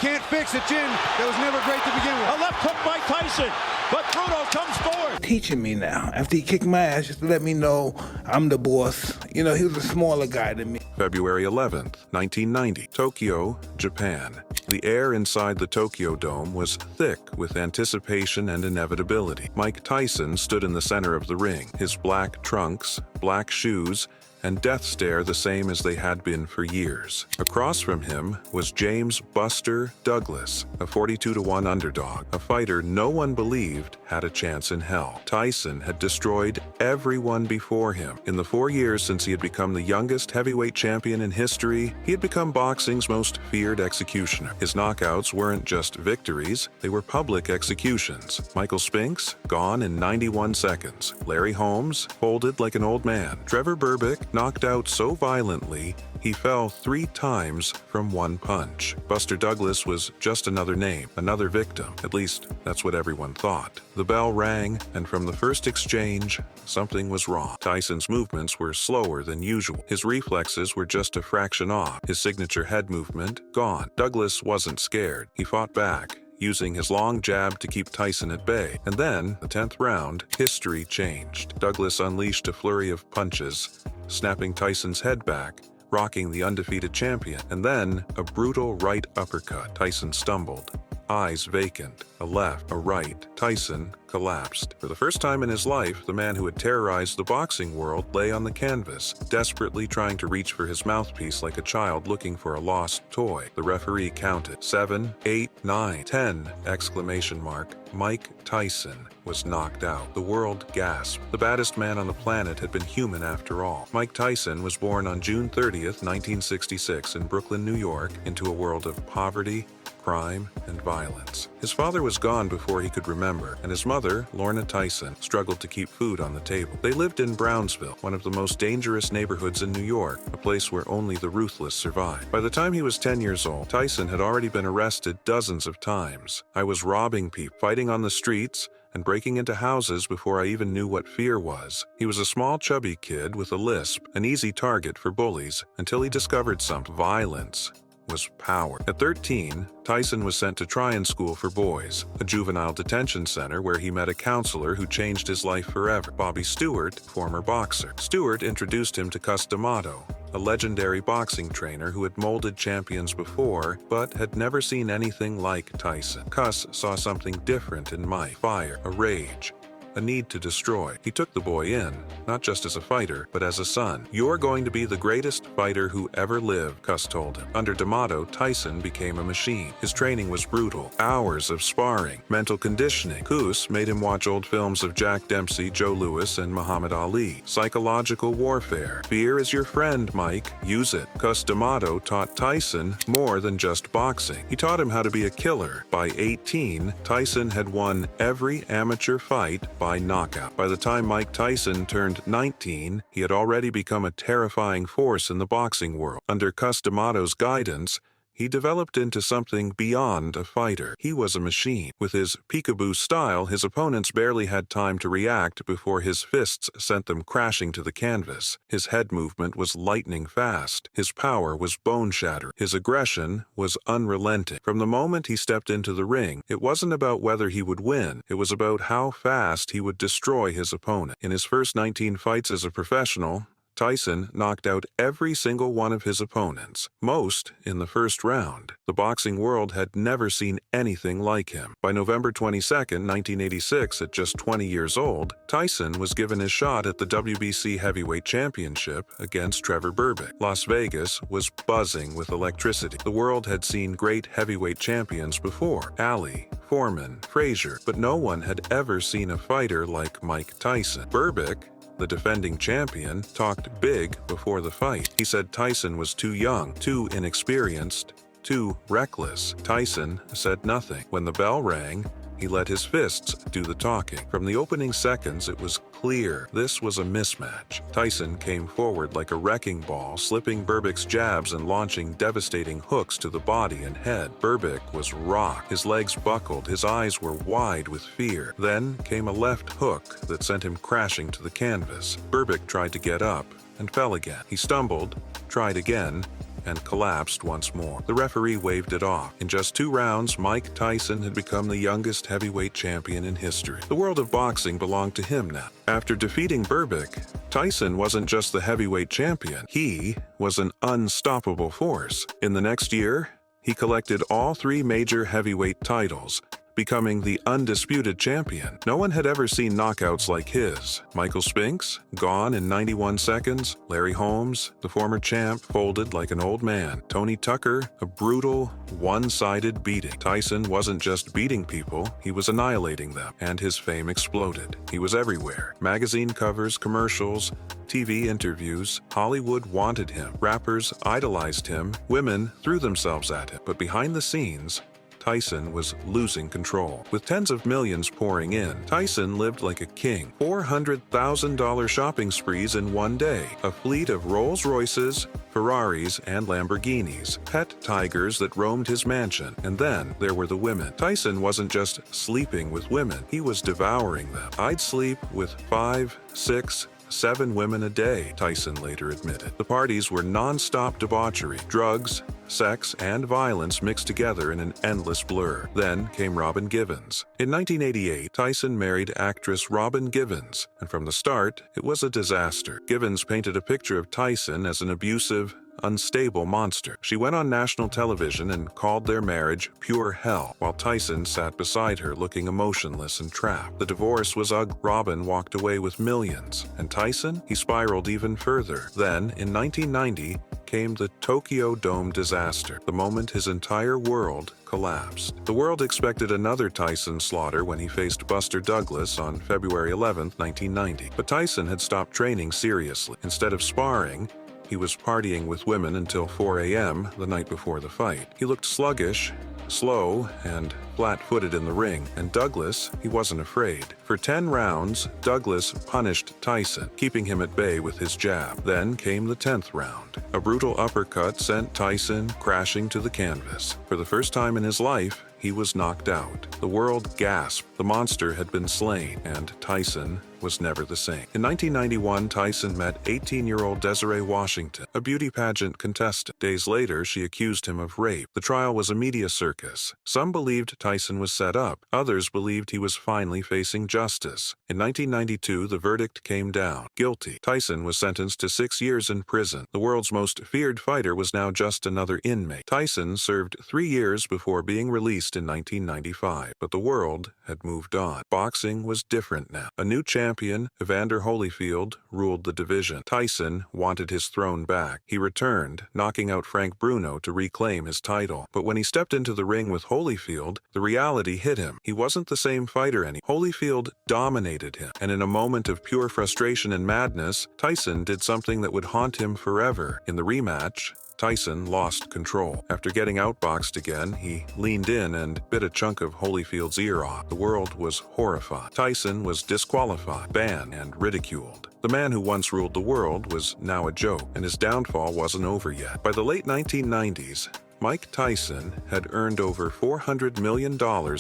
Can't fix a chin that was never great to begin with. A left hook by Tyson, but Bruno comes forward. Teaching me now. After he kicked my ass, just to let me know I'm the boss. You know, he was a smaller guy than me. February 11th, 1990, Tokyo, Japan. The air inside the Tokyo Dome was thick with anticipation and inevitability. Mike Tyson stood in the center of the ring, his black trunks, black shoes, and death stare the same as they had been for years. Across from him was James "Buster" Douglas, a 42-1 underdog, a fighter no one believed had a chance in hell. Tyson had destroyed everyone before him. In the 4 years since he had become the youngest heavyweight champion in history, he had become boxing's most feared executioner. His knockouts weren't just victories, they were public executions. Michael Spinks, gone in 91 seconds. Larry Holmes, folded like an old man. Trevor Berbick, knocked out so violently, he fell 3 times from one punch. Buster Douglas was just another name, another victim. At least, that's what everyone thought. The bell rang, and from the first exchange, something was wrong. Tyson's movements were slower than usual. His reflexes were just a fraction off. His signature head movement, gone. Douglas wasn't scared. He fought back, using his long jab to keep Tyson at bay. And then, the 10th round, history changed. Douglas unleashed a flurry of punches, snapping Tyson's head back, rocking the undefeated champion. And then, a brutal right uppercut. Tyson stumbled, eyes vacant. A left, a right. Tyson collapsed. For the first time in his life, the man who had terrorized the boxing world lay on the canvas, desperately trying to reach for his mouthpiece like a child looking for a lost toy. The referee counted. 7, 8, 9, 10! Exclamation mark. Mike Tyson was knocked out. The world gasped. The baddest man on the planet had been human after all. Mike Tyson was born on June 30th, 1966 in Brooklyn, New York, into a world of poverty, crime, and violence. His father was gone before he could remember, and his mother, Lorna Tyson, struggled to keep food on the table. They lived in Brownsville, one of the most dangerous neighborhoods in New York, a place where only the ruthless survive. By the time he was 10 years old, Tyson had already been arrested dozens of times. "I was robbing people, fighting on the streets, and breaking into houses before I even knew what fear was." He was a small, chubby kid with a lisp, an easy target for bullies, until he discovered something: violence was power. At 13, Tyson was sent to Tryon School for Boys, a juvenile detention center where he met a counselor who changed his life forever, Bobby Stewart, former boxer. Stewart introduced him to Cus D'Amato, a legendary boxing trainer who had molded champions before, but had never seen anything like Tyson. Cus saw something different in Mike: fire, a rage, a need to destroy. He took the boy in, not just as a fighter, but as a son. "You're going to be the greatest fighter who ever lived," Cus told him. Under D'Amato, Tyson became a machine. His training was brutal. Hours of sparring, mental conditioning. Cus made him watch old films of Jack Dempsey, Joe Louis, and Muhammad Ali. Psychological warfare. "Fear is your friend, Mike. Use it." Cus D'Amato taught Tyson more than just boxing. He taught him how to be a killer. By 18, Tyson had won every amateur fight by knockout. By the time Mike Tyson turned 19, he had already become a terrifying force in the boxing world. Under Cus D'Amato's guidance, he developed into something beyond a fighter. He was a machine. With his peekaboo style, his opponents barely had time to react before his fists sent them crashing to the canvas. His head movement was lightning fast. His power was bone-shattering. His aggression was unrelenting. From the moment he stepped into the ring, it wasn't about whether he would win. It was about how fast he would destroy his opponent. In his first 19 fights as a professional, Tyson knocked out every single one of his opponents, most in the first round. The boxing world had never seen anything like him. By November 22, 1986, at just 20 years old, Tyson was given his shot at the WBC Heavyweight Championship against Trevor Berbick. Las Vegas was buzzing with electricity. The world had seen great heavyweight champions before: Ali, Foreman, Frazier, but no one had ever seen a fighter like Mike Tyson. Berbick, the defending champion, talked big before the fight. He said Tyson was too young, too inexperienced, too reckless. Tyson said nothing. When the bell rang, he let his fists do the talking. From the opening seconds, it was clear this was a mismatch. Tyson came forward like a wrecking ball, slipping Berbick's jabs and launching devastating hooks to the body and head. Berbick was rocked. His legs buckled. His eyes were wide with fear. Then came a left hook that sent him crashing to the canvas. Berbick tried to get up and fell again. He stumbled, tried again, and collapsed once more. The referee waved it off. In just 2 rounds, Mike Tyson had become the youngest heavyweight champion in history. The world of boxing belonged to him now. After defeating Berbick, Tyson wasn't just the heavyweight champion. He was an unstoppable force. In the next year, he collected all 3 major heavyweight titles, becoming the undisputed champion. No one had ever seen knockouts like his. Michael Spinks, gone in 91 seconds. Larry Holmes, the former champ, folded like an old man. Tony Tucker, a brutal, one-sided beating. Tyson wasn't just beating people, he was annihilating them, and his fame exploded. He was everywhere. Magazine covers, commercials, TV interviews. Hollywood wanted him. Rappers idolized him. Women threw themselves at him. But behind the scenes, Tyson was losing control. With tens of millions pouring in, Tyson lived like a king. $400,000 shopping sprees in one day. A fleet of Rolls-Royces, Ferraris, and Lamborghinis. Pet tigers that roamed his mansion. And then there were the women. Tyson wasn't just sleeping with women, he was devouring them. "I'd sleep with 5, 6, 7 women a day," Tyson later admitted. The parties were non-stop debauchery, drugs, sex, and violence mixed together in an endless blur. Then came Robin Givens. In 1988, Tyson married actress Robin Givens, and from the start, it was a disaster. Givens painted a picture of Tyson as an abusive, unstable monster. She went on national television and called their marriage pure hell, while Tyson sat beside her looking emotionless and trapped. The divorce was ugly. Robin walked away with millions, and Tyson, he spiraled even further. Then, in 1990, came the Tokyo Dome disaster, the moment his entire world collapsed. The world expected another Tyson slaughter when he faced Buster Douglas on February 11, 1990. But Tyson had stopped training seriously. Instead of sparring, he was partying with women until 4 a.m. the night before the fight. He looked sluggish, slow, and flat-footed in the ring, and Douglas, he wasn't afraid. For 10 rounds, Douglas punished Tyson, keeping him at bay with his jab. Then came the 10th round. A brutal uppercut sent Tyson crashing to the canvas. For the first time in his life, he was knocked out. The world gasped. The monster had been slain, and Tyson was never the same. In 1991, Tyson met 18-year-old Desiree Washington, a beauty pageant contestant. Days later, she accused him of rape. The trial was a media circus. Some believed Tyson was set up. Others believed he was finally facing justice. In 1992, the verdict came down. Guilty. Tyson was sentenced to 6 years in prison. The world's most feared fighter was now just another inmate. Tyson served 3 years before being released in 1995. But the world had moved on. Boxing was different now. A new champion, Evander Holyfield, ruled the division. Tyson wanted his throne back. He returned, knocking out Frank Bruno to reclaim his title. But when he stepped into the ring with Holyfield, the reality hit him. He wasn't the same fighter anymore. Holyfield dominated him, and in a moment of pure frustration and madness, Tyson did something that would haunt him forever. In the rematch, Tyson lost control. After getting outboxed again, he leaned in and bit a chunk of Holyfield's ear off. The world was horrified. Tyson was disqualified, banned, and ridiculed. The man who once ruled the world was now a joke, and his downfall wasn't over yet. By the late 1990s, Mike Tyson had earned over $400 million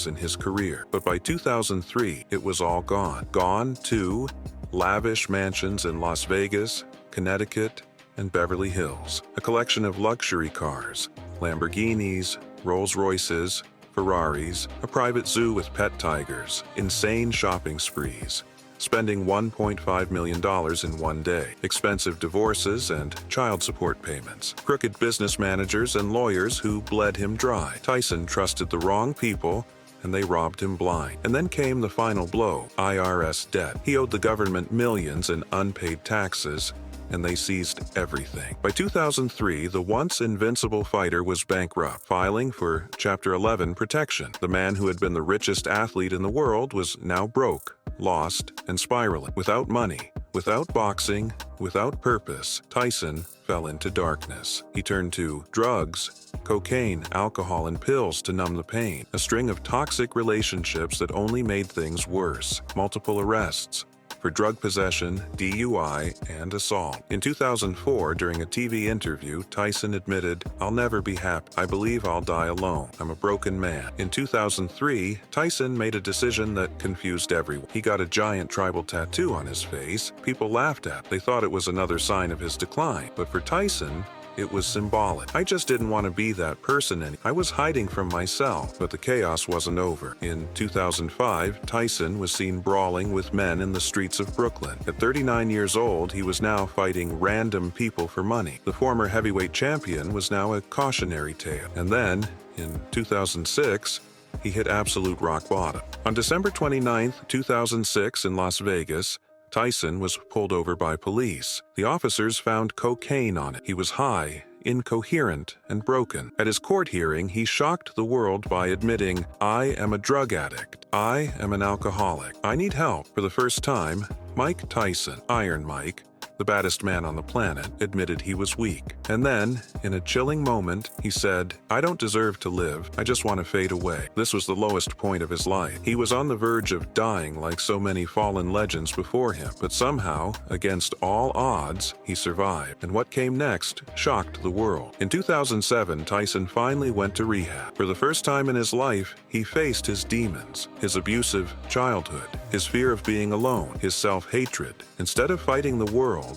in his career, but by 2003, it was all gone. Gone to lavish mansions in Las Vegas, Connecticut, and Beverly Hills, a collection of luxury cars, Lamborghinis, Rolls-Royces, Ferraris, a private zoo with pet tigers, insane shopping sprees, spending $1.5 million in one day, expensive divorces and child support payments, crooked business managers and lawyers who bled him dry. Tyson trusted the wrong people, and they robbed him blind. And then came the final blow, IRS debt. He owed the government millions in unpaid taxes, and they seized everything. By 2003, the once invincible fighter was bankrupt, filing for Chapter 11 protection. The man who had been the richest athlete in the world was now broke, lost, and spiraling. Without money, without boxing, without purpose, Tyson fell into darkness. He turned to drugs, cocaine, alcohol, and pills to numb the pain. A string of toxic relationships that only made things worse. Multiple arrests for drug possession, DUI, and assault. In 2004, during a TV interview, Tyson admitted, "I'll never be happy. I believe I'll die alone. I'm a broken man." In 2003, Tyson made a decision that confused everyone. He got a giant tribal tattoo on his face. People laughed at it. They thought it was another sign of his decline. But for Tyson, it was symbolic. I just didn't want to be that person anymore. I was hiding from myself, but the chaos wasn't over. In 2005, Tyson was seen brawling with men in the streets of Brooklyn. At 39 years old, he was now fighting random people for money. The former heavyweight champion was now a cautionary tale. And then, in 2006, he hit absolute rock bottom. On December 29, 2006, in Las Vegas, Tyson was pulled over by police. The officers found cocaine on it. He was high, incoherent, and broken. At his court hearing, he shocked the world by admitting, "I am a drug addict. I am an alcoholic. I need help." For the first time, Mike Tyson, Iron Mike, the baddest man on the planet, admitted he was weak. And then, in a chilling moment, he said, "I don't deserve to live. I just want to fade away." This was the lowest point of his life. He was on the verge of dying like so many fallen legends before him. But somehow, against all odds, he survived. And what came next shocked the world. In 2007, Tyson finally went to rehab. For the first time in his life, he faced his demons, his abusive childhood, his fear of being alone, his self-hatred. Instead of fighting the world,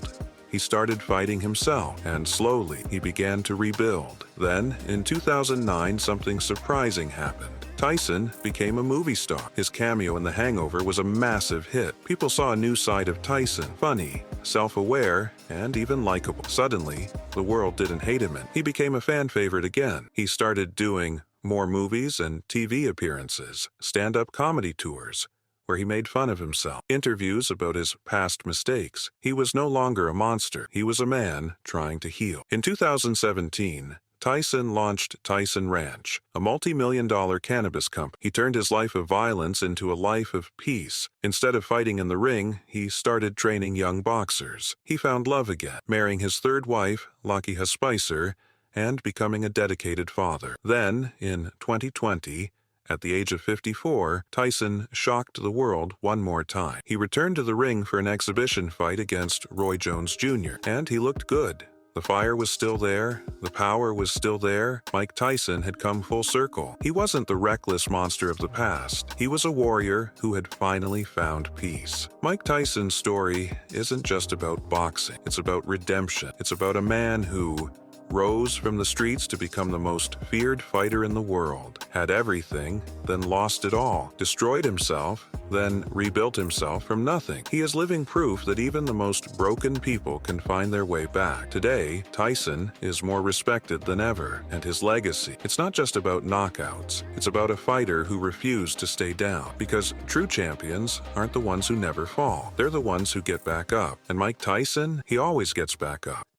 he started fighting himself, and slowly he began to rebuild. Then, in 2009, something surprising happened. Tyson became a movie star. His cameo in The Hangover was a massive hit. People saw a new side of Tyson, funny, self-aware, and even likable. Suddenly, the world didn't hate him, and he became a fan favorite again. He started doing more movies and TV appearances, stand-up comedy tours, where he made fun of himself, interviews about his past mistakes. He was no longer a monster. He was a man trying to heal. In 2017, Tyson launched Tyson Ranch, a multi-million-dollar cannabis company. He turned his life of violence into a life of peace. Instead of fighting in the ring, he started training young boxers. He found love again, marrying his third wife, Lakiha Spicer, and becoming a dedicated father. Then, in 2020, at the age of 54, Tyson shocked the world one more time. He returned to the ring for an exhibition fight against Roy Jones Jr., and he looked good. The fire was still there, the power was still there. Mike Tyson had come full circle. He wasn't the reckless monster of the past. He was a warrior who had finally found peace. Mike Tyson's story isn't just about boxing. It's about redemption. It's about a man who rose from the streets to become the most feared fighter in the world, had everything, then lost it all, destroyed himself, then rebuilt himself from nothing. He is living proof that even the most broken people can find their way back. Today, Tyson is more respected than ever, and his legacy, it's not just about knockouts. It's about a fighter who refused to stay down, because true champions aren't the ones who never fall. They're the ones who get back up. And Mike Tyson, he always gets back up.